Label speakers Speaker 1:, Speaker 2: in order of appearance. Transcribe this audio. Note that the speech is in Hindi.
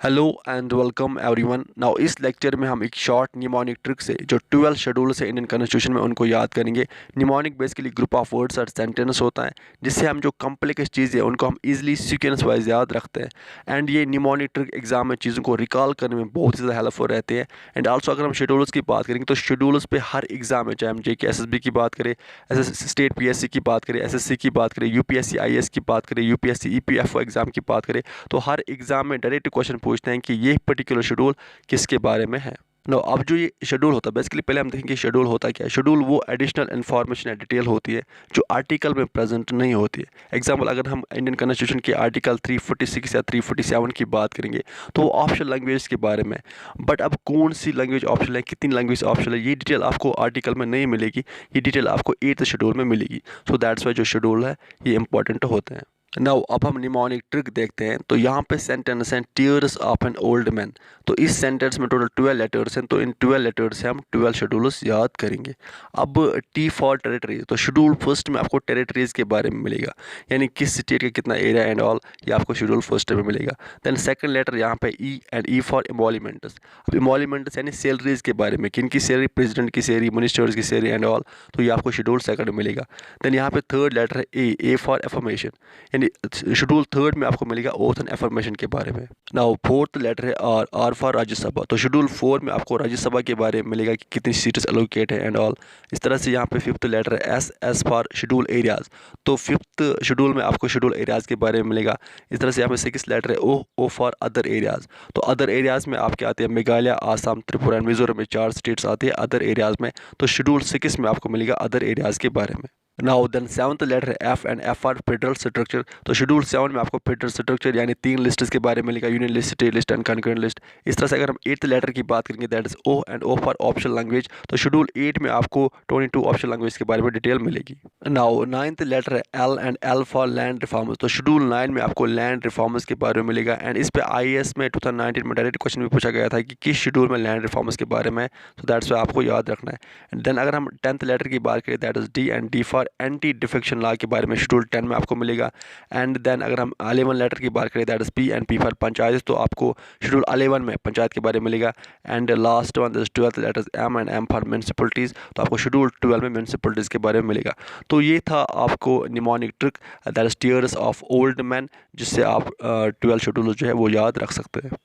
Speaker 1: Hello and welcome everyone. Now इस लेक्चर में हम एक शॉर्ट निमोनिक ट्रिक से जो 12 शेड्यूल्स है इंडियन कॉन्स्टिट्यूशन में उनको याद करेंगे। Mnemonic basically group of words और सेंटेंस होता है जिससे हम जो कॉम्प्लेक्स चीज़ें हैं उनको हम इजीली सीक्वेंस वाइज याद रखते हैं। एंड ये निमोनिक ट्रिक एग्जाम में चीज़ों को रिकॉल करने में बहुत ज़्यादा हेल्पफुल रहते हैं। एंड आल्सो अगर हम शेड्यूल्स की बात करेंगे तो शेड्यूल्स पे हर एग्जाम में, चाहे हम JK SSB की बात करें, स्टेट PSC की बात करें, SSC की बात करें, UPSC IAS की बात करें, UPSC EPFO एग्जाम की बात करें, तो हर एग्जाम में डायरेक्ट क्वेश्चन पूछते हैं कि ये पर्टिकुलर शेड्यूल किसके बारे में है। नो, अब जो ये शेड्यूल होता है बेसिकली पहले हम देखेंगे शेड्यूल होता क्या है। शेड्यूल वो एडिशनल इन्फॉर्मेशन या डिटेल होती है जो आर्टिकल में प्रेजेंट नहीं होती है। एग्जाम्पल, अगर हम इंडियन कॉन्स्टिट्यूशन के आर्टिकल 346 या 347 की बात करेंगे तो वो ऑप्शनल लैंग्वेज के बारे में। बट अब कौन सी लैंग्वेज ऑप्शनल है, कितनी लैंग्वेज ऑप्शनल है, ये डिटेल आपको आर्टिकल में नहीं मिलेगी, ये डिटेल आपको 8th शेड्यूल में मिलेगी। सो दैट्स वाई जो शेड्यूल है ये इंपॉर्टेंट होते हैं। नाउ अब हम निमोनिक ट्रिक देखते हैं। तो यहाँ पे सेंटेंस है tears of an old man. तो इस सेंटेंस में टोटल 12 लेटर्स हैं, तो इन 12 लेटर्स से हम 12 शेड्यूल्स याद करेंगे। अब T फॉर टेरिटरीज, तो शेड्यूल फर्स्ट में आपको टेरिटरीज के बारे में मिलेगा, यानी किस स्टेट का कितना एरिया एंड ऑल, ये आपको शेड्यूल फर्स्ट में मिलेगा। देन सेकंड लेटर यहाँ पे E एंड E फॉर एमोलीमेंट्स। अब एमोलीमेंट्स यानी सैलरीज के बारे में, किन की सैलरी, प्रेसिडेंट की सैलरी, मिनिस्टर्स की सैलरी एंड ऑल, तो ये आपको शेड्यूल सेकंड में मिलेगा। देन यहाँ पे थर्ड लेटर है A फॉर एफर्मेशन, यानी शेड्यूल थर्ड में आपको मिलेगा ओथ एंड एफर्मेशन के बारे में। नाउ फोर्थ लेटर है R फॉर राज्यसभा। तो शेड्यूल 4 में आपको राज्यसभा के बारे में मिलेगा कि कितनी सीट्स एलोकेट है एंड ऑल। इस तरह से यहाँ पे फिफ्थ लेटर है S फॉर शेड्यूल एरियाज। तो फिफ्थ शेड्यूल में आपको शेड्यूल एरियाज के बारे में मिलेगा। इस तरह से यहाँ पे सिक्स लेटर है O फॉर अदर एरियाज। तो अदर एरियाज में आपके आते हैं मेघालय, आसाम, त्रिपुरा एंड मिजोरम में 4 स्टेट्स आती है अदर एरियाज में। तो शेड्यूल 6 में आपको मिलेगा अदर एरियाज के बारे में। नाउ देन सेवंथ लेटर है F and F for federal structure. तो शेड्यूल 7 में आपको फेडरल स्ट्रक्चर यानी 3 लिस्ट्स के बारे में मिलेगा, union list, state list and concurrent list. इस तरह से अगर हम 8th लेटर की बात करेंगे that is O and O for optional language. तो शेड्यूल 8 में आपको 22 ऑप्शनल लैंग्वेज के बारे में डिटेल मिलेगी। नाउ 9th लेटर है L and L for land reforms. तो शेड्यूल 9 में आपको लैंड रिफॉर्म्स के बारे में मिलेगा। एंड इस पे IAS में 2019 में डायरेक्ट क्वेश्चन भी पूछा गया था कि किस शेड्यूल में लैंड रिफॉर्म्स के बारे में, तो दैट्स वाई आपको याद रखना है। एंड देन अगर हम 10th लेटर की बात करें that is D and D for anti defection law के बारे में, शेड्यूल 10 में आपको मिलेगा। एंड देन अगर हम 11 लेटर की बात करें that is P and P for panchayat, तो आपको शेड्यूल 11 में पंचायत के बारे में मिलेगा। And last one is 12th letter M and M for municipalities. तो आपको शेड्यूल 12 में म्यूनसिपलिटीज़ के बारे में मिलेगा। तो ये था आपको mnemonic trick that is tears of old man, जिससे आप 12 शेड्यूल जो है वो याद रख सकते हैं।